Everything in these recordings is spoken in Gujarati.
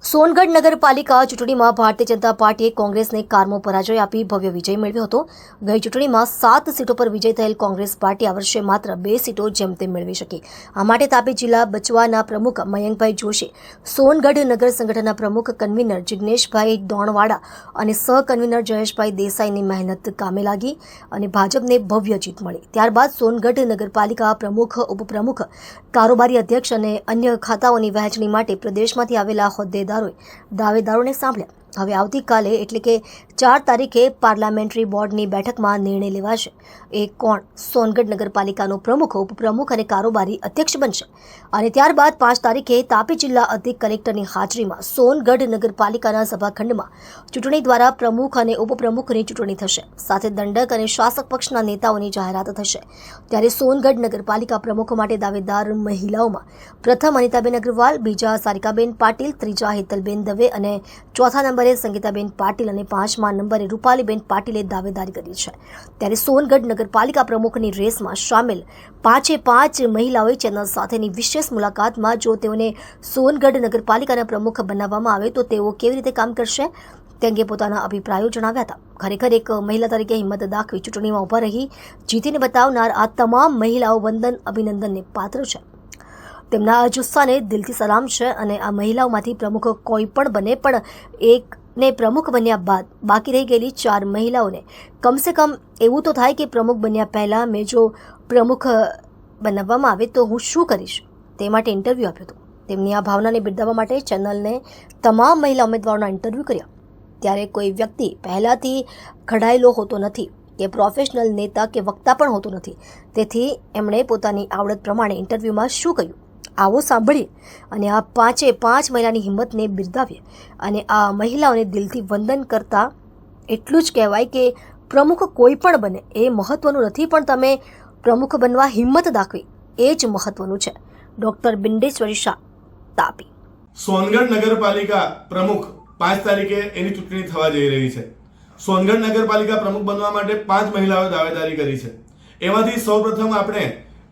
સોનગઢ નગરપાલિકા ચૂંટણીમાં ભારતીય જનતા પાર્ટીએ કોંગ્રેસને કારમો પરાજય આપી ભવ્ય વિજય મેળવ્યો હતો। ગઈ ચૂંટણીમાં 7 સીટો પર વિજય થયેલ કોંગ્રેસ પાર્ટી આ વર્ષે માત્ર 2 સીટો જેમતેમ મેળવી શકી। આ માટે તાપી જિલ્લા બચવાના પ્રમુખ મયંકભાઈ જોશી, સોનગઢ નગર સંગઠનના પ્રમુખ કન્વીનર જિગ્નેશભાઈ દોણવાડા અને સહ કન્વીનર જયેશભાઈ દેસાઈની મહેનત કામે લાગી અને ભાજપને ભવ્ય જીત મળી। ત્યારબાદ સોનગઢ નગરપાલિકા પ્રમુખ, ઉપપ્રમુખ, કારોબારી અધ્યક્ષ અને અન્ય ખાતાઓની વહેંચણી માટે પ્રદેશમાંથી આવેલા દાવેદારોને સાંભળ્યા। હવે આવતીકાલે એટલે કે 4 તારીખે પાર્લામેન્ટરી બોર્ડની બેઠકમાં નિર્ણય લેવાશે એ કોણ સોનગઢ નગરપાલિકાનો પ્રમુખ, ઉપપ્રમુખ અને કારોબારી અધ્યક્ષ બનશે અને ત્યારબાદ 5 તારીખે તાપી જિલ્લા અધિક કલેક્ટરની હાજરીમાં સોનગઢ નગરપાલિકાના સભાખંડમાં ચૂંટણી દ્વારા પ્રમુખ અને ઉપપ્રમુખની ચૂંટણી થશે, સાથે દંડક અને શાસક પક્ષના નેતાઓની જાહેરાત થશે। ત્યારે સોનગઢ નગરપાલિકા પ્રમુખ માટે દાવેદાર મહિલાઓમાં પ્રથમ અનિતાબેન અગ્રવાલ, બીજા સારિકાબેન પાટીલ, ત્રીજા હેતલબેન દવે અને ચોથા નંબરે સંગીતાબેન પાટીલ અને 5મા નંબરે રૂપાલીબેન પાટીલે દાવેદારી કરી છે। ત્યારે સોનગઢ નગરપાલિકા પ્રમુખની રેસમાં સામેલ 5 મહિલાઓએ ચેનલ સાથેની વિશેષ મુલાકાતમાં જો તેઓને સોનગઢ નગરપાલિકાના પ્રમુખ બનાવવામાં આવે તો તેઓ કેવી રીતે કામ કરશે તે અંગે પોતાના અભિપ્રાયો જણાવ્યા હતા। ખરેખર એક મહિલા તરીકે હિંમત દાખવી ચૂંટણીમાં ઊભા રહી જીતીને બતાવનાર આ તમામ મહિલાઓ અભિનંદનને પાત્ર છે। તેમના આ જુસ્સાને દિલથી સલામ છે અને આ મહિલાઓમાંથી પ્રમુખ કોઈ પણ બને, પણ એકને પ્રમુખ બન્યા બાદ બાકી રહી ગયેલી 4 મહિલાઓને કમસે કમ એવું તો થાય કે પ્રમુખ બન્યા પહેલાં મેં જો પ્રમુખ બનાવવામાં આવે તો હું શું કરીશ તે માટે ઇન્ટરવ્યૂ આપ્યું હતું। તેમની આ ભાવનાને બિરદાવવા માટે ચેનલને તમામ મહિલા ઉમેદવારોના ઇન્ટરવ્યૂ કર્યા। ત્યારે કોઈ વ્યક્તિ પહેલાંથી ઘડાયેલો હોતો નથી કે પ્રોફેશનલ નેતા કે વક્તા પણ હોતું નથી, તેથી એમણે પોતાની આવડત પ્રમાણે ઇન્ટરવ્યૂમાં શું કહ્યું આવો સાંભળીએ અને આ 5 મહિલાની હિંમતને બિરદાવીએ અને આ મહિલાઓને દિલથી વંદન કરતા એટલું જ કહેવાય કે પ્રમુખ કોઈ પણ બને એ મહત્વનું નથી, પણ તમે પ્રમુખ બનવા હિંમત દાખવી એ જ મહત્વનું છે। ડોક્ટર બિંદેશ્વરી શાહ, તાપી। સોનગઢ નગરપાલિકા પ્રમુખ 5 તારીખે એની ચૂંટણી થવા જઈ રહી છે। સોનગઢ નગરપાલિકા પ્રમુખ બનવા માટે 5 મહિલાઓએ દાવેદારી કરી છે। એમાંથી સૌપ્રથમ આપણે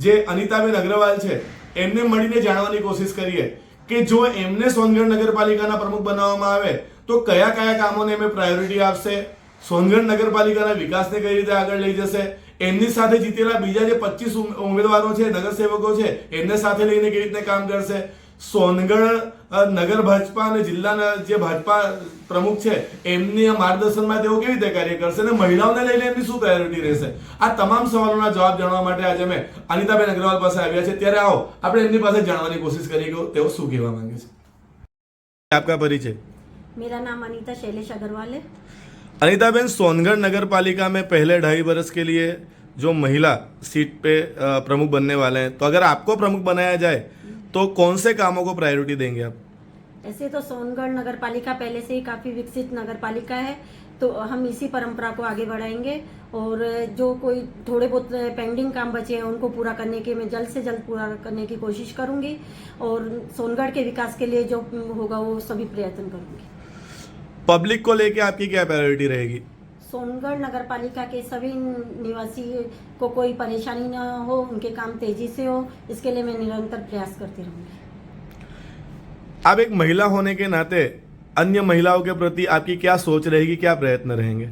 જે અનિતાબેન અગ્રવાલ છે એમને મળીને જાણવાની કોશિશ કરીએ કે જો એમને સોનગઢ નગરપાલિકાના પ્રમુખ બનાવવામાં આવે તો કયા કયા કામોને એમને પ્રાયોરિટી આપશે, સોનગઢ નગરપાલિકાના વિકાસને કઈ રીતે આગળ લઈ જશે, એમની સાથે જીતેલા બીજા જે 25 ઉમેદવારો છે, નગરસેવકો છે, એમને સાથે લઈને કેવી રીતે કામ કરશે, સોનગઢ નગર ભાજપા અને જિલ્લાના જે ભાજપા પ્રમુખ છે એમની માર્ગદર્શનમાં તેઓ કેવી રીતે કાર્ય કરશે અને મહિલાઓને લઈને એમની શું પ્રાયોરિટી રહેશે, આ તમામ સવાલોના જવાબ જાણવા માટે આજે અમે અનિતાબેન અગ્રવાલ પાસે આવ્યા છે। ત્યારે આવો આપણે એમની પાસે જાણવાની કોશિશ કરીએ કે તેઓ શું કહેવા માંગે છે। આપકા પરિચય? मेरा नाम अनीता शैलेश अग्रवाल है। अनीताबेन, सोनगढ़ नगर पालिका में पहले 2.5 वर्ष के लिए जो महिला सीट पे प्रमुख बनने वाले हैं, तो अगर आपको प्रमुख बनाया जाए तो कौन से कामों को प्रायोरिटी देंगे आप? ऐसे तो सोनगढ़ नगर पालिका पहले से ही काफ़ी विकसित नगर पालिका है, तो हम इसी परंपरा को आगे बढ़ाएंगे और जो कोई थोड़े बहुत पेंडिंग काम बचे हैं उनको पूरा करने के मैं जल्द से जल्द पूरा करने की कोशिश करूंगी और सोनगढ़ के विकास के लिए जो होगा वो सभी प्रयत्न करूंगी। पब्लिक को लेके आपकी क्या प्रायोरिटी रहेगी? सोनगढ़ नगर पालिका के सभी निवासी को कोई परेशानी न हो, उनके काम तेजी से हो, इसके लिए मैं निरंतर प्रयास करती रहूंगी। आप एक महिला होने के नाते अन्य महिलाओं के प्रति आपकी क्या सोच रहेगी, क्या प्रयत्न रहेंगे?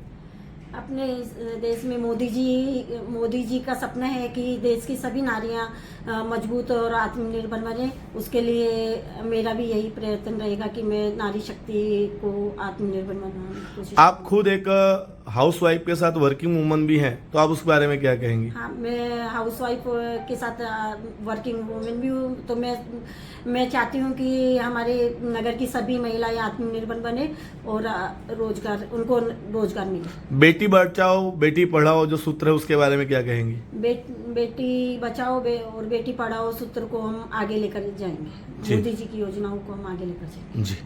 अपने इस देश में मोदी जी का सपना है कि देश की सभी नारियां मजबूत और आत्मनिर्भर बने, उसके लिए मेरा भी यही प्रयत्न रहेगा कि मैं नारी शक्ति को आत्मनिर्भर बनाने की कोशिश। आप खुद एक हाउसवाइफ के साथ वर्किंग वुमन भी हैं, तो आप उस बारे में क्या कहेंगी? हाँ, मैं हाउसवाइफ के साथ वर्किंग वुमेन भी हूँ, तो मैं चाहती हूँ कि हमारे नगर की सभी महिलाएं आत्मनिर्भर बने और उनको रोजगार मिले। बेटी बचाओ बेटी पढ़ाओ जो सूत्र है उसके बारे में क्या कहेंगी? बेटी बचाओ और बेटी पढ़ाओ सूत्र को हम आगे लेकर जाएंगे। मोदी जी की योजनाओं को हम आगे लेकर जाएंगे। जी,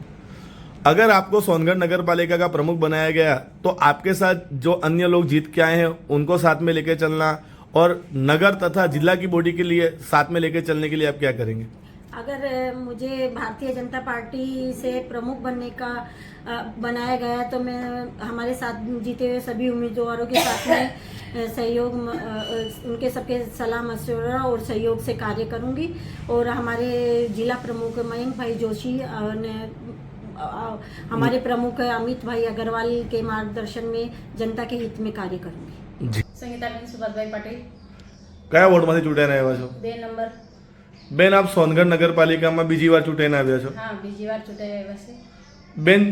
अगर आपको सोनगढ़ नगर पालिका का प्रमुख बनाया गया तो आपके साथ जो अन्य लोग जीत के आए हैं उनको साथ में लेके चलना और नगर तथा जिला की बॉडी के लिए साथ में लेके चलने के लिए आप क्या करेंगे? अगर मुझे भारतीय जनता पार्टी से प्रमुख बनने का बनाया गया तो मैं हमारे साथ जीते हुए सभी उम्मीदवारों के साथ में सहयोग उनके सबके सलाह मशवरा और सहयोग से कार्य करूंगी और हमारे जिला प्रमुख मयंक भाई जोशी ने हमारे प्रमुख अमित भाई अग्रवाल के मार्गदर्शन में जनता के हित में कार्य करूंगी। જી સંગીતાબેન સુભાષભાઈ પટેલ, કયા વોર્ડમાંથી ચૂંટાઈને આવ્યા છો? 2 નંબર. બેન, આપ સોનગઢ નગરપાલિકામાં બીજી વાર ચૂંટાઈને આવ્યા છો. હા, બીજી વાર ચૂંટાઈ આવ્યા છે. બેન,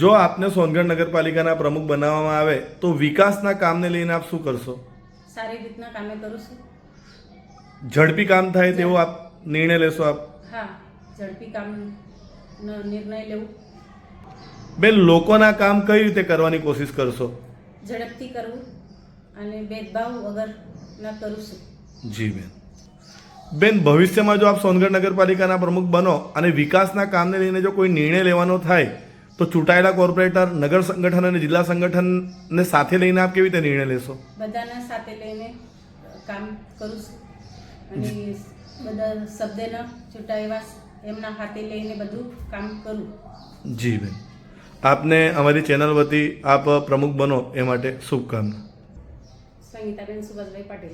જો આપને સોનગઢ નગરપાલિકાના પ્રમુખ બનાવવામાં આવે તો વિકાસના કામને લઈને આપ શું કરશો? સારી રીતના કામે કરું છું. ઝડપી કામ થાય તેવો આપ નિર્ણય લેશો આપ? હા, ઝડપી કામનો નિર્ણય લેવું, બેન, લોકોના કામ કઈ રીતે કરવાની કોશિશ કરશો? ઝડપથી કરવું અને ભેદભાવ વગરના કરું છું. જી બેન. બેન, ભવિષ્યમાં જો આપ સોનગઢ નગરપાલિકાના પ્રમુખ બનો અને વિકાસના કામને લઈને જો કોઈ નિર્ણય લેવાનો થાય તો ચૂંટાયેલા કોર્પોરેટર, નગર સંગઠન અને જિલ્લા સંગઠનને સાથે લઈને આપ કેવી રીતે નિર્ણય લેશો? બધાના સાથે લઈને કામ કરું છું અને બધા શબ્દના ચૂંટાયેલા એમના હાથે લઈને બધું કામ કરું. જી બેન, આપને અમારી ચેનલ વતી આપ પ્રમુખ બનો એ માટે શુભકામના. સંગીતાબેન સુભાષભાઈ પટેલ,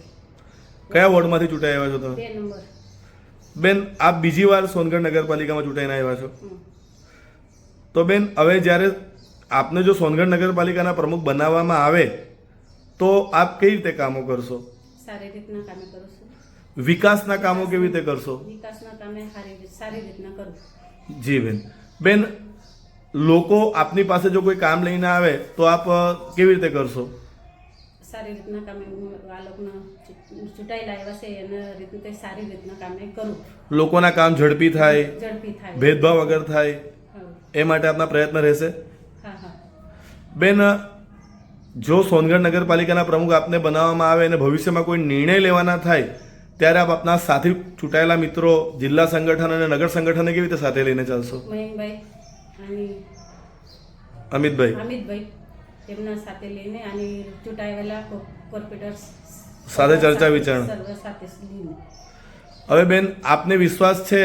કયા વોર્ડમાંથી ચૂંટાઈ આવ્યા છો તમે? 2 નંબર. બેન, આપ બીજી વાર સોનગઢ નગરપાલિકામાં ચૂંટાઈને આવ્યા છો. હમ. તો બેન, હવે જ્યારે આપને જો સોનગઢ નગરપાલિકાના પ્રમુખ બનાવવામાં આવે તો આપ કઈ રીતે કામો કરશો? સારી રીતના કામે કરું છું. વિકાસના કામો કેવી રીતે કરશો? વિકાસના કામે સારી રીતના કરું. જી બેન. બેન, લોકો આપની પાસે જો કોઈ કામ લઈને આવે તો આપ કેવી રીતે કરશો? સારી રીતના કામે આ લોકોના ચૂંટાયેલા આવ્યા છે એના રીતે સારી રીતના કામે કરું. લોકોના કામ ઝડપી થાય, ઝડપી થાય. ભેદભાવ વગર થાય, હા, એ માટે આપના પ્રયત્ન રહેશે. હા, હા. બેન, જો સોનગઢ નગરપાલિકાના પ્રમુખ આપને બનાવવામાં આવે અને ભવિષ્યમાં કોઈ નિર્ણય લેવાના થાય ત્યારે આપ આપના સાથી ચૂંટાયેલા મિત્રો, જિલ્લા સંગઠન અને નગર સંગઠનને કેવી રીતે સાથે લઈને ચાલશો? મયંકભાઈ અને અમિતભાઈ અમિતભાઈ એમના સાથે લઈને અને ચૂંટાયેલા કોર્પોરેટર્સ સાથે ચર્ચા વિચારણા. સર્વ સાથે લઈને. હવે બેન, આપને વિશ્વાસ છે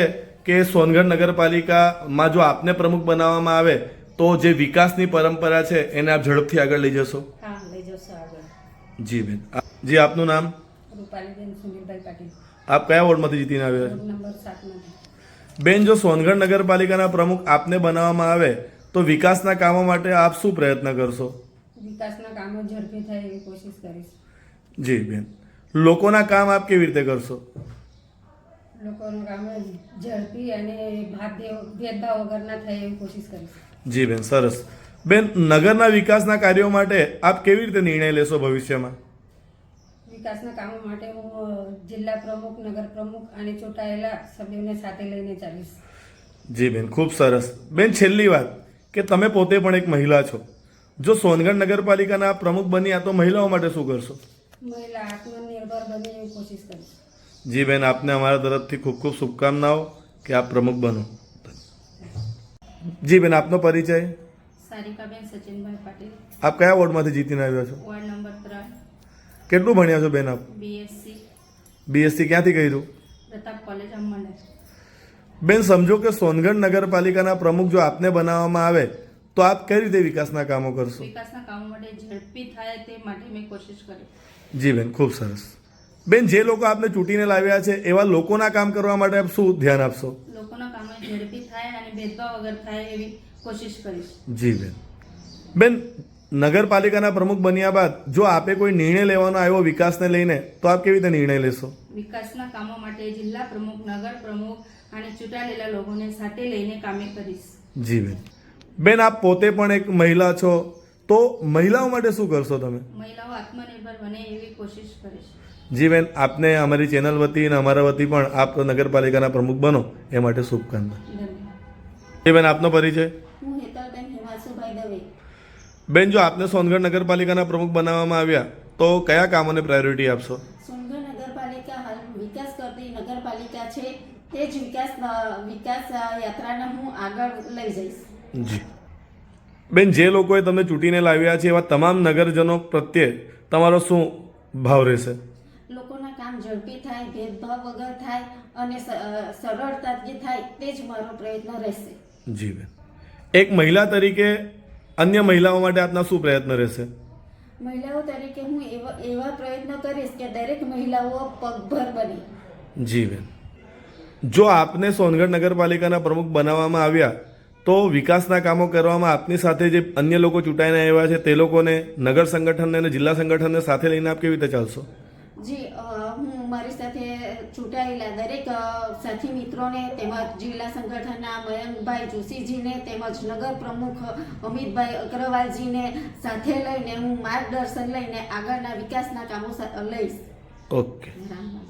કે સોનગઢ નગરપાલિકામાં જો આપને પ્રમુખ બનાવવામાં આવે તો જે વિકાસની પરંપરા છે એને આપ ઝડપથી આગળ લઈ જશો? હા, લઈ જશો આગળ. જી બેન. જી, આપનું નામ? રૂપાલીબેન સુનિલભાઈ પાટીલ, આપ કયા વોર્ડમાંથી જીતીને આવ્યા છો? વોર્ડ નંબર 7 માંથી. બેન, જો સોનગઢ નગરપાલિકાના પ્રમુખ આપને બનાવવામાં આવે તો વિકાસના કામો માટે આપ શું પ્રયત્ન કરશો? વિકાસના કામો ઝડપી થાય એવી કોશિશ કરીશ. જી બેન. લોકોના કામ આપ કેવી રીતે કરશો? લોકોનું કામ ઝડપી અને ભેદભાવ વગરના થાય એવી કોશિશ કરીશ. જી બેન, સરસ. બેન, નગરના વિકાસના કાર્યો માટે આપ કેવી રીતે નિર્ણય લેશો ભવિષ્યમાં? વિકાસના કામો માટે હું જિલ્લા પ્રમુખ, નગર પ્રમુખ અને ચૂંટાયેલા સભ્યોને સાથે લઈને ચાલીશ. જી બેન, ખૂબ સરસ. બેન, છેલ્લી વાત કે તમે પોતે પણ એક મહિલા છો. જો સોનગઢ નગરપાલિકાના પ્રમુખ બન્યા તો મહિલાઓ માટે શું કરશો? મહિલા આત્મનિર્ભર બને એવી કોશિશ કરીશ. જી બેન, આપને અમારા તરફથી ખૂબ ખૂબ શુભકામનાઓ કે આપ પ્રમુખ બનો. જી બેન, આપનો પરિચય? સારિકાબેન સચિનભાઈ પાટીલ, આપ કયા વોર્ડમાંથી જીતીને આવ્યા છો? વોર્ડ નંબર 3, કેટલું ભણ્યા છો બેન આપ? BSc, બીએસસી ક્યાંથી કર્યું? પ્રતાપ કોલેજ અમંડલ. બેન, સમજો કે સોનગઢ નગરપાલિકાના પ્રમુખ જો આપને બનાવવામાં આવે તો આપ કઈ રીતે વિકાસના કામો કરશો? વિકાસના કામો માટે ઝડપી થાય તે માટે મેં કોશિશ કરી. જી બેન, ખૂબ સરસ. બેન, જે લોકો આપને ચૂંટીને લાવ્યા છે એવા લોકોના કામ કરવા માટે આપ શું ધ્યાન આપશો? લોકોના કામો ઝડપી થાય અને ભેદભાવ વગર થાય એવી કોશિશ કરીશ. જી બેન. બેન, નગરપાલિકાના પ્રમુખ બન્યા બાદ જો આપે કોઈ નિર્ણય લેવાનો આવ્યો વિકાસને લઈને તો આપ કેવી રીતે નિર્ણય લેશો? વિકાસના કામો માટે જિલ્લા પ્રમુખ, નગર પ્રમુખ અને ચૂંટાયેલા લોકોને સાથે લઈને કામે કરીશ. જી બેન. બેન, આપ પોતે પણ એક મહિલા છો તો મહિલાઓ માટે શું કરશો તમે? મહિલાઓ આત્મનિર્ભર બને એવી કોશિશ કરીશ. જી બેન, આપને અમારી ચેનલ વતી અને અમારા વતી પણ આપ નગરપાલિકાના પ્રમુખ બનો એ માટે શુભકામના. ધન્યવાદ. જી બેન, આપનો પરિચય? હું હેતલબેન હિમાંશુભાઈ દવે. બેન, જો આપને સોનગઢ નગરપાલિકાના પ્રમુખ બનાવવામાં આવ્યા તો કયા કામોને પ્રાયોરિટી આપશો? સોનગઢ નગરપાલિકા હાલ વિકાસ કરતી નગરપાલિકા છે તે જ વિકાસ યાત્રાને હું આગળ લઈ જઈશ. જી બેન, જે લોકોએ તમને ચૂંટીને લાવ્યા છે એવા તમામ નગરજનો પ્રત્યે તમારો શું ભાવ રહેશે? લોકોના કામ ઝડપી થાય, ભેદભાવ વગર થાય અને સરળતાથી થાય તે જ મારો પ્રયત્ન રહેશે. જી બેન. એક મહિલા તરીકે અન્ય મહિલાઓ માટે આપના શું પ્રયત્ન રહેશે? મહિલાઓ તરીકે હું એવા પ્રયત્ન કરીશ કે દરેક મહિલાઓ પગભર બને. જી બેન. જો આપને સોનગઢ નગરપાલિકાના પ્રમુખ બનાવવામાં આવ્યા તો તો વિકાસના કામો કરવામાં આપની સાથે જે અન્ય લોકો ચૂંટાઈને આવ્યા છે તે લોકોને નગર સંગઠનને અને જિલ્લા સંગઠનને સાથે લઈને આપ કેવી રીતે ચાલશો? જી હું મારી સાથે ચૂંટાયેલા દરેક સાથી મિત્રોને તેમજ જિલ્લા સંગઠનના મયંકભાઈ જોશીજીને તેમજ નગર પ્રમુખ અમિતભાઈ અગ્રવાલજીને સાથે લઈને હું માર્ગદર્શન લઈને આગળના વિકાસના કામો લઈશ. ઓકે. રામ રામ.